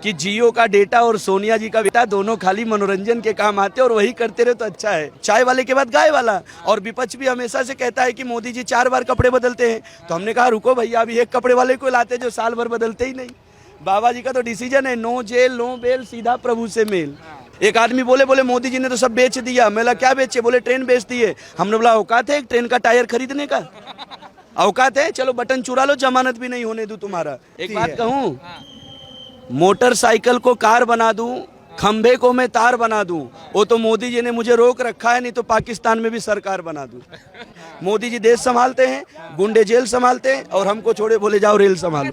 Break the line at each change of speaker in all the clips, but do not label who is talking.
कि जियो का डेटा और सोनिया जी का बेटा दोनों खाली मनोरंजन के काम आते और वही करते रहे तो अच्छा है। चाय वाले के बाद गाय वाला। और विपक्ष भी हमेशा से कहता है कि मोदी जी 4 बार कपड़े बदलते हैं, तो हमने कहा रुको भैया, अभी एक कपड़े वाले को लाते जो साल भर बदलते ही नहीं। बाबा जी का तो डिसीजन है, नो जेल नो बेल, सीधा प्रभु से मेल। एक आदमी बोले मोदी जी ने तो सब बेच दिया। मैं क्या बेचे? बोले ट्रेन बेच दिए। हमने बोला औकात है एक ट्रेन का टायर खरीदने का? औकात है? चलो बटन चुरा लो, जमानत भी नहीं होने दूं तुम्हारा। एक बात कहूं, मोटरसाइकिल को कार बना दूं, खंभे को मैं तार बना दूं, वो तो मोदी जी ने मुझे रोक रखा है, नहीं तो पाकिस्तान में भी सरकार बना दूं। मोदी जी देश संभालते हैं, गुंडे जेल संभालते हैं, और हमको छोड़े बोले जाओ रेल संभालो।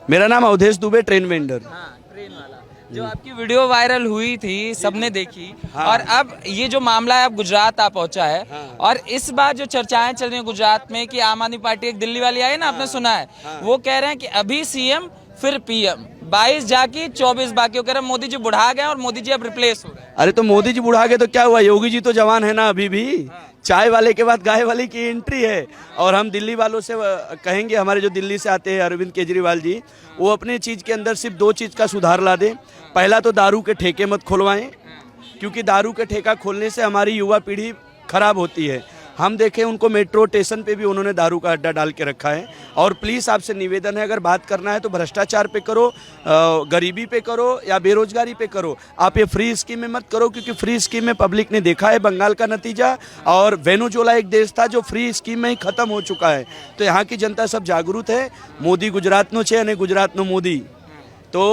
मेरा नाम Awadhesh Dubey, train vendor.
Train वाला जो आपकी वीडियो वायरल हुई थी, सबने देखी। और अब ये जो मामला है, अब गुजरात आ पहुंचा है। और इस बार जो चर्चाएं चल रही हैं गुजरात में कि आम आदमी पार्टी, एक दिल्ली वाली आई ना, आपने सुना है, वो कह रहे हैं कि अभी सीएम फिर पीएम, 22 जाके 24 बाकी। वो कह रहे हैं मोदी जी बुढ़ा गए और मोदी जी अब रिप्लेस हो गए।
अरे तो मोदी जी बुढ़ा गए तो क्या हुआ, योगी जी तो जवान है ना अभी भी। चाय वाले के बाद गाय वाले की एंट्री है। और हम दिल्ली वालों से कहेंगे, हमारे जो दिल्ली से आते हैं अरविंद केजरीवाल जी, वो अपने चीज़ के अंदर सिर्फ 2 चीज़ का सुधार ला दें। पहला तो दारू के ठेके मत खुलवाएं, क्योंकि दारू के ठेका खोलने से हमारी युवा पीढ़ी खराब होती है। हम देखें उनको मेट्रो स्टेशन पे भी उन्होंने दारू का अड्डा डाल के रखा है। और प्लीज़ आपसे निवेदन है, अगर बात करना है तो भ्रष्टाचार पे करो, गरीबी पे करो या बेरोजगारी पे करो। आप ये फ्री स्कीम में मत करो, क्योंकि फ्री स्कीम में पब्लिक ने देखा है बंगाल का नतीजा। और वेनेजुएला एक देश था जो फ्री स्कीम में ही खत्म हो चुका है। तो यहाँ की जनता सब जागरूक है। मोदी गुजरातનો છે અને गुजरातનો मोदी, तो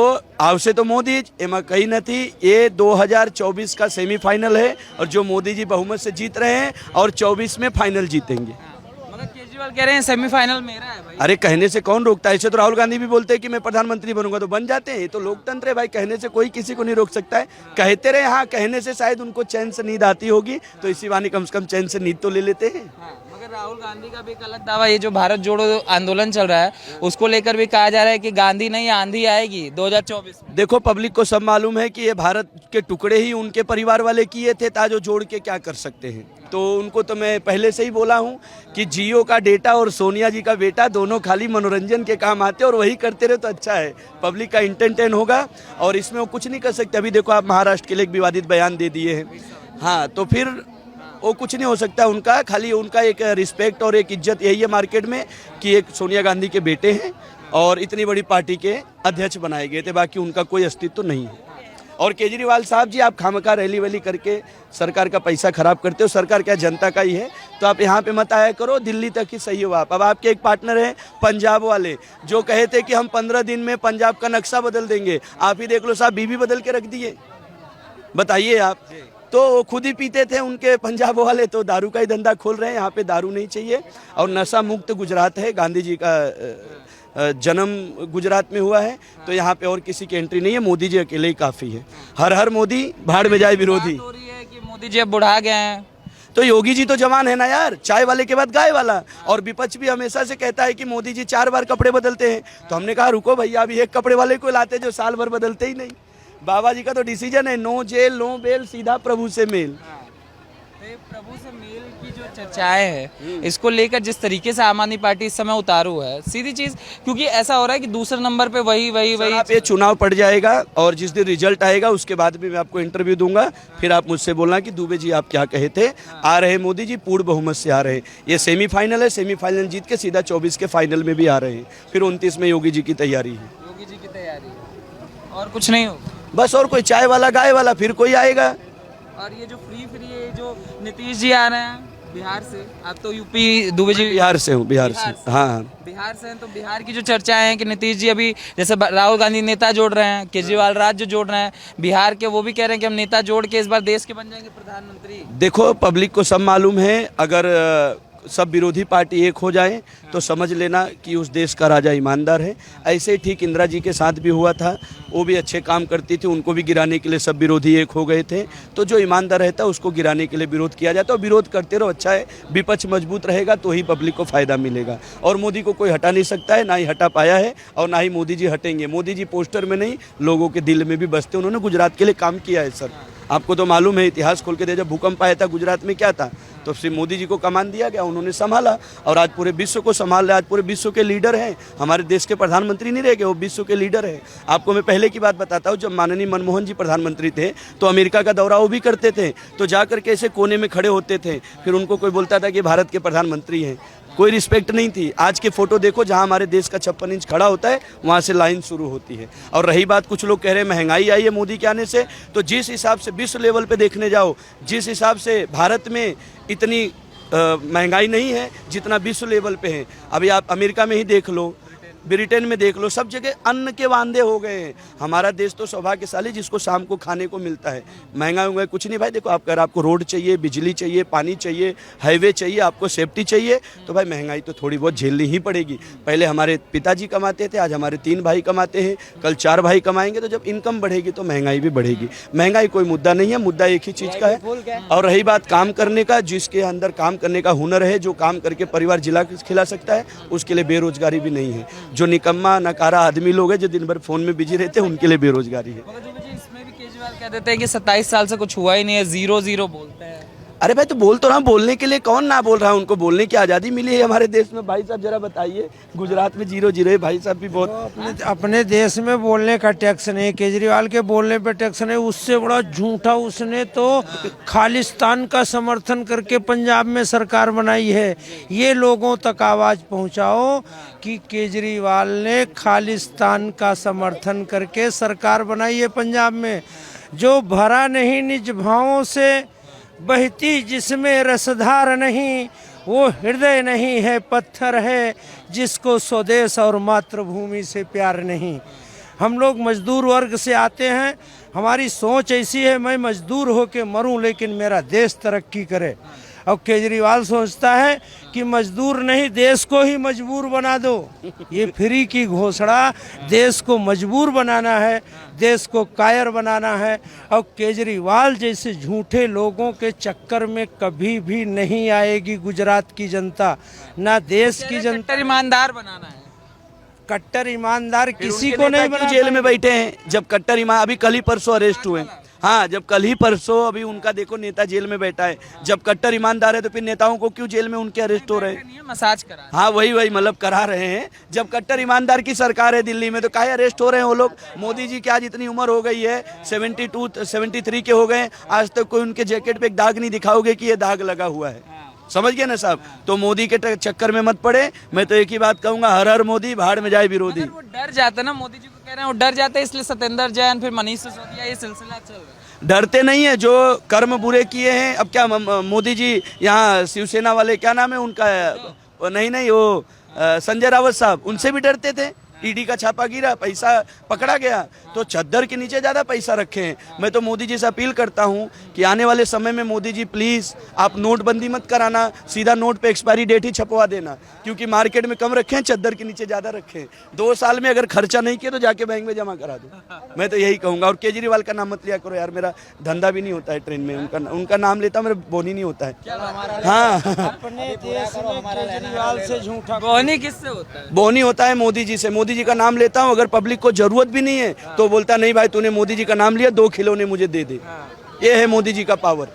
आवशे तो मोदी ज, एमा कहीं नहीं। ये 2024 का सेमीफाइनल है, और जो मोदी जी बहुमत से जीत रहे हैं और 24 में फाइनल जीतेंगे।
मगर केजरीवाल कह रहे हैं सेमीफाइनल मेरा है भाई।
अरे कहने से कौन रोकता है? ऐसे तो राहुल गांधी भी बोलते हैं कि मैं प्रधानमंत्री बनूंगा, तो बन जाते हैं। ये तो लोकतंत्र है भाई, कहने से कोई किसी को नहीं रोक सकता है। कहते रहे, हाँ कहने से शायद उनको चैन से नींद आती होगी, तो इसी बहाने कम से कम चैन से नींद तो ले लेते हैं।
मगर राहुल गांधी का भी एक अलग दावा, ये जो भारत जोड़ो आंदोलन चल रहा है उसको लेकर भी कहा जा रहा है कि गांधी नहीं आंधी आएगी 2024 में।
देखो पब्लिक को सब मालूम है कि ये भारत के टुकड़े ही उनके परिवार वाले किए थे, ताजो जोड़ के क्या कर सकते हैं। तो उनको तो मैं पहले से ही बोला हूँ कि जियो का डेटा और सोनिया जी का बेटा दोनों खाली मनोरंजन के काम आते और वही करते रहे तो अच्छा है। पब्लिक का इंटरटेन होगा, और इसमें वो कुछ नहीं कर सकते। अभी देखो आप महाराष्ट्र के लिए एक विवादित बयान दे दिए हैं, हाँ, तो फिर वो कुछ नहीं हो सकता उनका। खाली उनका एक रिस्पेक्ट और एक इज्जत यही है मार्केट में कि एक सोनिया गांधी के बेटे हैं और इतनी बड़ी पार्टी के अध्यक्ष बनाए गए थे, बाकी उनका कोई अस्तित्व तो नहीं है। और केजरीवाल साहब जी, आप खामखा रैली वैली करके सरकार का पैसा खराब करते हो। सरकार क्या जनता का ही है, तो आप यहाँ पे मत आया करो, दिल्ली तक ही सही हो आप। अब आपके एक पार्टनर हैं पंजाब वाले, जो कहे थे कि हम 15 दिन में पंजाब का नक्शा बदल देंगे। आप ही देख लो साहब, बीबी बदल के रख दिए। बताइए आप, तो खुद ही पीते थे उनके पंजाब वाले, तो दारू का ही धंधा खोल रहे हैं। यहाँ पे दारू नहीं चाहिए, और नशा मुक्त गुजरात है। गांधी जी का जन्म गुजरात में हुआ है, तो यहाँ पे और किसी की एंट्री नहीं है। मोदी जी अकेले ही काफ़ी है। हर हर मोदी, भाड़ में जाए विरोधी।
हो रही है कि मोदी जी अब बुढ़ा गए हैं,
तो योगी जी तो जवान है ना यार, चाय वाले के बाद गाय वाला। और विपक्ष भी हमेशा से कहता है कि मोदी जी 4 बार कपड़े बदलते हैं, तो हमने कहा रुको भैया, अभी एक कपड़े वाले को लाते जो साल भर बदलते ही नहीं। बाबा जी का तो डिसीजन है, नो जेल नो बेल, सीधा प्रभु से मेल।
प्रभु से मेल की जो चर्चाएं हैं, इसको लेकर जिस तरीके से आम आदमी पार्टी इस समय उतारू है, सीधी चीज, क्योंकि ऐसा हो रहा है कि दूसरे नंबर पे वही
आप ये चुनाव पड़ जाएगा, और जिस दिन रिजल्ट आएगा उसके बाद भी मैं आपको इंटरव्यू दूंगा। फिर आप मुझसे बोलना कि दुबे जी आप क्या कहे थे। आ रहे मोदी जी पूर्ण बहुमत से आ रहे हैं। ये सेमीफाइनल है, सेमीफाइनल जीत के सीधा 24 के फाइनल में भी आ रहे हैं। फिर 29 में योगी जी की तैयारी है।
योगी जी की तैयारी है, और कुछ नहीं होगा
बस। और कोई चाय वाला गाय वाला, फिर कोई आएगा।
और ये जो फ्री ये जो नीतीश जी आ रहे हैं बिहार से, आप तो यूपी, दुबे जी
बिहार से हूँ, बिहार से, हाँ
बिहार से हैं, तो बिहार की जो चर्चाएं हैं कि नीतीश जी अभी जैसे राहुल गांधी नेता जोड़ रहे हैं, केजरीवाल राज्य जोड़ रहे हैं, बिहार के वो भी कह रहे हैं कि हम नेता जोड़ के इस बार देश के बन जाएंगे प्रधानमंत्री।
देखो पब्लिक को सब मालूम है, अगर सब विरोधी पार्टी एक हो जाए तो समझ लेना कि उस देश का राजा ईमानदार है। ऐसे ही ठीक इंदिरा जी के साथ भी हुआ था, वो भी अच्छे काम करती थी, उनको भी गिराने के लिए सब विरोधी एक हो गए थे। तो जो ईमानदार रहता है उसको गिराने के लिए विरोध किया जाता है, और विरोध करते रहो, अच्छा है। विपक्ष मजबूत रहेगा तो ही पब्लिक को फायदा मिलेगा, और मोदी को कोई हटा नहीं सकता है, ना ही हटा पाया है, और ना ही मोदी जी हटेंगे। मोदी जी पोस्टर में नहीं, लोगों के दिल में भी बसते। उन्होंने गुजरात के लिए काम किया है सर, आपको तो मालूम है, इतिहास खोल के दे। जब भूकंप आया था गुजरात में क्या था, तो श्री मोदी जी को कमान दिया गया, उन्होंने संभाला और आज पूरे विश्व को संभाल रहे, आज पूरे विश्व के लीडर हैं। हमारे देश के प्रधानमंत्री नहीं रह गए, वो विश्व के लीडर हैं। आपको मैं पहले की बात बताता हूँ, जब माननीय मनमोहन जी प्रधानमंत्री थे तो अमेरिका का दौरा वो भी करते थे, तो जाकर के ऐसे कोने में खड़े होते थे, फिर उनको कोई बोलता था कि भारत के प्रधानमंत्री हैं, कोई रिस्पेक्ट नहीं थी। आज के फोटो देखो, जहां हमारे देश का 56 इंच खड़ा होता है वहां से लाइन शुरू होती है। और रही बात, कुछ लोग कह रहे हैं महंगाई आई है मोदी के आने से, तो जिस हिसाब से विश्व लेवल पे देखने जाओ, जिस हिसाब से भारत में इतनी महंगाई नहीं है जितना विश्व लेवल पे है। अभी आप अमेरिका में ही देख लो, ब्रिटेन में देख लो, सब जगह अन्न के वांदे हो गए हैं। हमारा देश तो सौभाग्यशाली जिसको शाम को खाने को मिलता है। महंगा हुआ कुछ नहीं भाई। देखो, आपको रोड चाहिए, बिजली चाहिए, पानी चाहिए, हाईवे चाहिए, आपको सेफ्टी चाहिए, तो भाई महंगाई तो थोड़ी बहुत झेलनी ही पड़ेगी। पहले हमारे पिताजी कमाते थे, आज हमारे 3 भाई कमाते हैं, कल 4 भाई कमाएंगे। तो जब इनकम बढ़ेगी तो महंगाई भी बढ़ेगी। महंगाई कोई मुद्दा नहीं है, मुद्दा एक ही चीज़ का है। और रही बात काम करने का, जिसके अंदर काम करने का हुनर है, जो काम करके परिवार खिला सकता है, उसके लिए बेरोजगारी भी नहीं है। जो निकम्मा नकारा आदमी लोग हैं जो दिन भर फोन में बिजी रहते हैं, उनके लिए बेरोजगारी है।
इसमें भी केजरीवाल कह देते हैं कि 27 साल से कुछ हुआ ही नहीं है, 0-0 बोलते हैं।
अरे भाई, तो बोल तो रहा हूँ, बोलने के लिए कौन ना बोल रहा है? उनको बोलने की आज़ादी मिली है हमारे देश में। भाई साहब जरा बताइए, गुजरात में 0-0 है, भाई साहब भी बहुत
अपने देश में बोलने का टैक्स नहीं, केजरीवाल के बोलने पे टैक्स नहीं। उससे बड़ा झूठा उसने तो खालिस्तान का समर्थन करके पंजाब में सरकार बनाई है। ये लोगों तक आवाज़ पहुंचाओ कि केजरीवाल ने खालिस्तान का समर्थन करके सरकार बनाई है पंजाब में। जो भरा नहीं निज भावों से बहती जिसमें रसधार नहीं, वो हृदय नहीं है पत्थर है, जिसको स्वदेश और मातृभूमि से प्यार नहीं। हम लोग मजदूर वर्ग से आते हैं, हमारी सोच ऐसी है, मैं मजदूर होके मरूं लेकिन मेरा देश तरक्की करे। और केजरीवाल सोचता है कि मजदूर नहीं, देश को ही मजबूर बना दो। ये फ्री की घोषणा, देश को मजबूर बनाना है, देश को कायर बनाना है। और केजरीवाल जैसे झूठे लोगों के चक्कर में कभी भी नहीं आएगी गुजरात की जनता, ना देश की जनता।
ईमानदार बनाना है।
कट्टर ईमानदार किसी को नहीं बना।
जेल में बैठे हैं जब कट्टर ईमान, अभी कल ही परसों अरेस्ट हुए। हाँ, जब कल ही परसों अभी उनका देखो नेता जेल में बैठा है। जब कट्टर ईमानदार है तो फिर नेताओं को क्यों जेल में उनके अरेस्ट हो रहे हैं?
मसाज करा।
हाँ, वही मतलब करा रहे हैं। जब कट्टर ईमानदार की सरकार है दिल्ली में तो काहे अरेस्ट हो रहे हैं वो लोग? मोदी जी की आज इतनी उम्र हो गई है, 73 के हो गए, आज तक कोई उनके जैकेट पे एक दाग नहीं दिखाओगे कि ये दाग लगा हुआ है। समझ गए ना साहब? तो मोदी के चक्कर में मत पड़े। मैं तो एक ही बात कहूंगा, हर हर मोदी, भाड़ में जाए विरोधी।
वो डर जाते ना, मोदी जी को कह रहे हैं वो डर जाते हैं, इसलिए सत्येंद्र जैन फिर मनीष सिसोदिया ये सिलसिला चल रहा है।
डरते नहीं है, जो कर्म बुरे किए हैं। अब क्या मोदी जी यहाँ शिवसेना वाले, क्या नाम है उनका, नहीं वो संजय रावत साहब, उनसे भी डरते थे। ईडी का छापा गिरा, पैसा पकड़ा गया, तो चद्दर के नीचे ज़्यादा पैसा रखे हैं। मैं तो मोदी जी से अपील करता हूं कि आने वाले समय में मोदी जी प्लीज़ आप नोटबंदी मत कराना, सीधा नोट पे एक्सपायरी डेट ही छपवा देना, क्योंकि मार्केट में कम रखे हैं, चद्दर के नीचे ज़्यादा रखे हैं। 2 साल में अगर खर्चा नहीं किया तो जाके बैंक में जमा करा दो। मैं तो यही कहूँगा। और केजरीवाल का नाम मत लिया करो यार, मेरा धंधा भी नहीं होता है ट्रेन में, उनका नाम लेता मेरा बोनी नहीं होता है। हाँ,
अपने देश में केजरीवाल से झूठा
बोनी किससे होता है?
बोनी होता है मोदी जी से। मोदी जी का नाम लेता हूं, अगर पब्लिक को जरूरत भी नहीं है तो बोलता नहीं भाई तूने मोदी जी का नाम लिया, 2 खिलौने मुझे दे दे। ये है मोदी जी का पावर।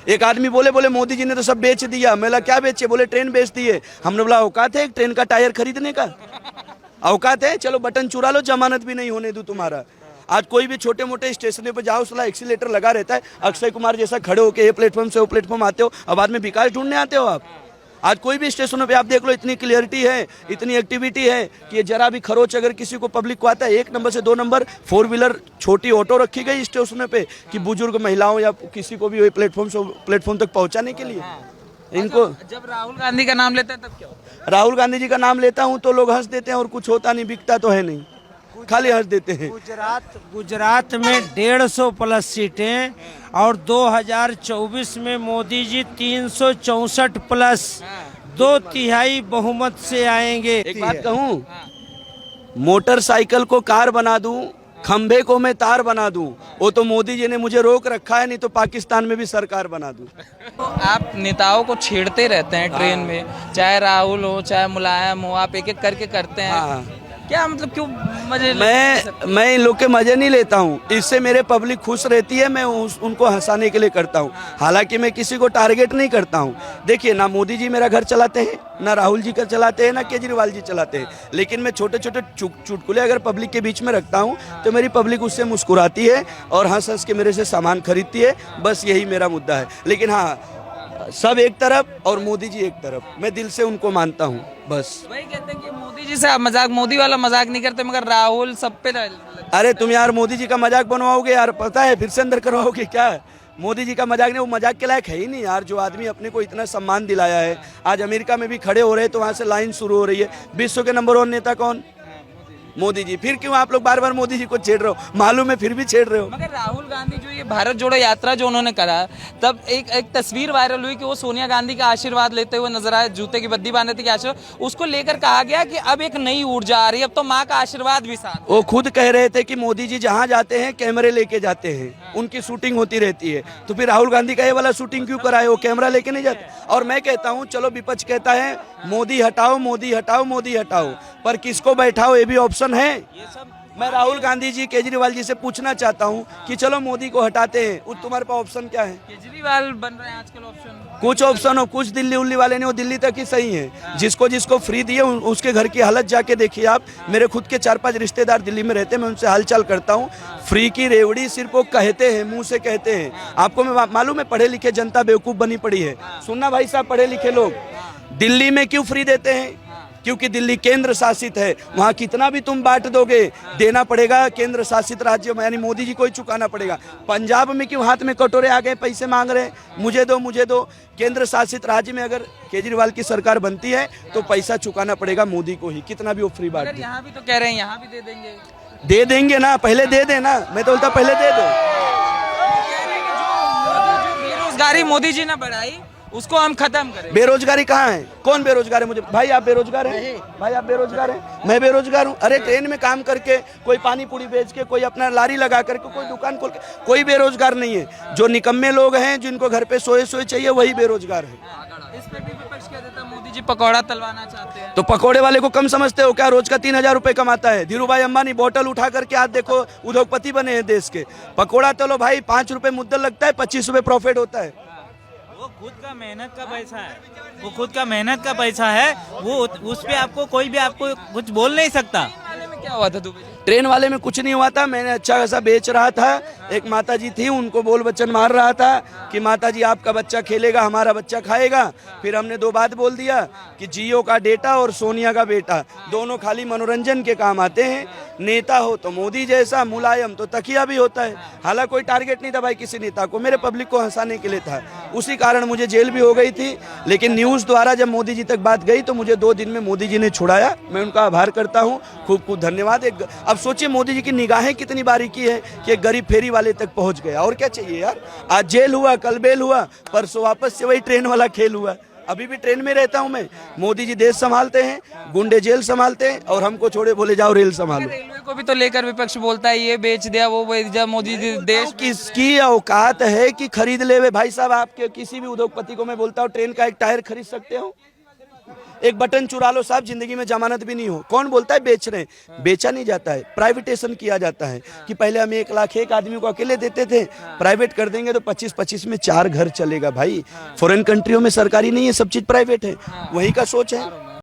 एक आदमी बोले मोदी जी ने तो सब बेच दिया। मैं क्या बेचे? बोले ट्रेन बेच दी है। हमने बोला औकात है एक ट्रेन का टायर खरीदने का? औकात है? चलो बटन चुरा लो, जमानत भी नहीं होने दूं तुम्हारा। आज कोई भी छोटे मोटे स्टेशन पे जाओ, साला एक्सीलेटर लगा रहता है। अक्षय कुमार जैसा खड़े होके ये प्लेटफॉर्म से वो प्लेटफॉर्म आते हो, अब बाद में विकास ढूंढने आते हो आप। आज कोई भी स्टेशनों पे आप देख लो, इतनी क्लियरिटी है, इतनी एक्टिविटी है कि ये जरा भी खरोच अगर किसी को पब्लिक को आता है, 1 नंबर से 2 नंबर 4 व्हीलर छोटी ऑटो रखी गई स्टेशनों पे कि बुजुर्ग महिलाओं या किसी को भी प्लेटफॉर्म तक पहुंचाने के लिए। इनको
जब राहुल गांधी का नाम लेते हैं तब क्या होता है?
राहुल गांधी जी का नाम लेता हूं तो लोग हंस देते हैं और कुछ होता नहीं, बिकता तो है नहीं, खाली हंस देते हैं।
गुजरात में 150 प्लस सीटें और 2024 में मोदी जी 364 प्लस 2/3 बहुमत से आएंगे।
एक बात कहूं, मोटरसाइकिल को कार बना दूं, खंभे को मैं तार बना दूं, वो तो मोदी जी ने मुझे रोक रखा है, नहीं तो पाकिस्तान में भी सरकार बना दूं।
तो आप नेताओं को छेड़ते रहते हैं ट्रेन में, चाहे राहुल हो चाहे मुलायम हो, आप एक एक करके करते हैं। क्या मतलब क्यों मजे
मैं इन लोग के मजे नहीं लेता हूँ, इससे मेरे पब्लिक खुश रहती है, मैं उनको हंसाने के लिए करता हूँ। हालांकि मैं किसी को टारगेट नहीं करता हूँ। देखिए, ना मोदी जी मेरा घर चलाते हैं, ना राहुल जी का चलाते हैं, ना केजरीवाल जी चलाते हैं, लेकिन मैं छोटे छोटे चुटकुले अगर पब्लिक के बीच में रखता हूँ तो मेरी पब्लिक उससे मुस्कुराती है और हंस हंस के मेरे से सामान खरीदती है। बस यही मेरा मुद्दा है। लेकिन हाँ, सब एक तरफ और मोदी जी एक तरफ, मैं दिल से उनको मानता हूँ। बस
वही कहते हैं कि मोदी जी से आप मजाक, मोदी वाला मजाक नहीं करते, मगर राहुल सब पे
अरे तुम यार मोदी जी का मजाक बनवाओगे यार, पता है फिर से अंदर करवाओगे क्या? मोदी जी का मजाक नहीं, वो मजाक के लायक है ही नहीं यार। जो आदमी अपने को इतना सम्मान दिलाया है, आज अमेरिका में भी खड़े हो रहे हैं तो वहाँ से लाइन शुरू हो रही है। विश्व के नंबर 1 नेता कौन? मोदी जी। फिर क्यों आप लोग बार बार मोदी जी को छेड़ रहे हो? मालूम है फिर भी छेड़ रहे हो।
मगर राहुल गांधी जो ये भारत जोड़ो यात्रा जो उन्होंने करा, तब एक तस्वीर वायरल हुई कि वो सोनिया गांधी का आशीर्वाद लेते हुए नजर आए, जूते की बद्दी बांधे थे कि आशीर्वाद। उसको लेकर कहा गया कि अब एक नई ऊर्जा आ रही है, अब तो माँ का आशीर्वाद भी साथ।
वो खुद कह रहे थे कि मोदी जी जहाँ जाते हैं कैमरे लेके जाते हैं, उनकी शूटिंग होती रहती है। तो फिर राहुल गांधी का ये वाला शूटिंग क्यों कराए? वो कैमरा लेके नहीं जाते। और मैं कहता हूँ चलो, विपक्ष कहता है मोदी हटाओ, मोदी हटाओ, मोदी हटाओ, पर किसको बैठाओ ये भी ऑप्शन है। मैं राहुल गांधी जी, केजरीवाल जी से पूछना चाहता हूँ कि चलो मोदी को हटाते हैं, तुम्हारे पास ऑप्शन क्या है?
केजरीवाल बन रहे हैं आजकल ऑप्शन।
कुछ ऑप्शन हो, कुछ दिल्ली उल्ली वाले नहीं, वो दिल्ली तक ही सही है। जिसको जिसको फ्री दिए उसके घर की हालत जाके देखिए आप। मेरे खुद के 4-5 रिश्तेदार दिल्ली में रहते हैं, मैं उनसे हालचाल करता हूँ। फ्री की रेवड़ी सिर्फ वो कहते हैं, मुंह से कहते हैं। आपको मैं मालूम है, पढ़े लिखे जनता बेवकूफ़ बनी पड़ी है। सुनना भाई साहब, पढ़े लिखे लोग दिल्ली में क्यों फ्री देते हैं? क्योंकि दिल्ली केंद्र शासित है, वहाँ कितना भी तुम बांट दोगे देना पड़ेगा केंद्र शासित राज्य में, यानी मोदी जी को ही चुकाना पड़ेगा। पंजाब में क्यों हाथ में कटोरे आ गए, पैसे मांग रहे हैं, मुझे दो मुझे दो। केंद्र शासित राज्य में अगर केजरीवाल की सरकार बनती है तो पैसा चुकाना पड़ेगा मोदी को ही, कितना भी वो फ्री बांट दे।
यहाँ भी तो कह रहे हैं यहाँ भी दे देंगे।
दे देंगे ना, पहले दे देना। मैं तो बोलता पहले दे दो।
बेरोजगारी मोदी जी ने बढ़ाई, उसको हम खत्म करें।
बेरोजगारी कहाँ है? कौन बेरोजगार है? मुझे भाई आप बेरोजगार हैं? भाई आप बेरोजगार हैं? मैं बेरोजगार हूँ। अरे ट्रेन में काम करके, कोई पानी पूरी बेच के, कोई अपना लारी लगा करके, कोई दुकान खोल के, कोई बेरोजगार नहीं है। जो निकम्मे लोग हैं, जिनको घर पे सोए सोए चाहिए, वही बेरोजगार है।
इस पे भी विपक्ष कह देता मोदी जी पकौड़ा तलवाना चाहते हैं।
तो पकौड़े वाले को कम समझते हो क्या? रोज का 3000 रुपए कमाता है। धीरू भाई अंबानी बोतल उठा करके आज देखो उद्योगपति बने हैं देश के। पकौड़ा तलो भाई, 5 रुपए मुद्दल लगता है, 25 रुपए प्रॉफिट होता है।
वो खुद का मेहनत का पैसा है, वो खुद का मेहनत का पैसा है। वो उस पे आपको कोई भी आपको कुछ बोल नहीं सकता।
क्या हुआ था दुबे जी?
ट्रेन वाले में कुछ नहीं हुआ था, मैंने अच्छा खासा बेच रहा था। एक माता जी थी, उनको बोल बच्चन मार रहा था कि माता जी आपका बच्चा खेलेगा, हमारा बच्चा खाएगा। फिर हमने 2 बात बोल दिया कि जियो का डेटा और सोनिया का बेटा दोनों खाली मनोरंजन के काम आते हैं। नेता हो तो मोदी जैसा, मुलायम तो तकिया भी होता है। हालांकि कोई टारगेट नहीं था भाई किसी नेता को, मेरे पब्लिक को हंसाने के लिए था। उसी कारण मुझे जेल भी हो गई थी, लेकिन न्यूज़ द्वारा जब मोदी जी तक बात गई तो मुझे 2 दिन में मोदी जी ने छुड़ाया। मैं उनका आभार करता हूँ, खूब खूब धन्यवाद। अब सोचिए मोदी जी की निगाहें कितनी बारीकी है कि एक गरीब फेरी वाले तक पहुंच गया। और क्या चाहिए यार? आज जेल हुआ, कल बेल हुआ, परसों वापस से वही ट्रेन वाला खेल हुआ। अभी भी ट्रेन में रहता हूं मैं। मोदी जी देश संभालते हैं, गुंडे जेल संभालते हैं, और हमको छोड़े बोले जाओ रेल संभालो।
रेलवे को भी तो लेकर विपक्ष बोलता है ये बेच दिया, वो बेच दिया। मोदी जी देश
किसकी औकात है कि खरीद ले? भाई साहब, आपके किसी भी उद्योगपति को मैं बोलता हूँ ट्रेन का एक टायर खरीद सकते हो? एक बटन चुरा लो साहब, जिंदगी में जमानत भी नहीं हो। कौन बोलता है बेच रहे हैं? बेचा नहीं जाता है, प्राइवेटेशन किया जाता है। कि पहले हम 1 लाख एक आदमी को अकेले देते थे, प्राइवेट कर देंगे तो 25-25 में 4 घर चलेगा। भाई फॉरेन कंट्रियों में सरकारी नहीं है, सब चीज प्राइवेट है। वही का सोच है।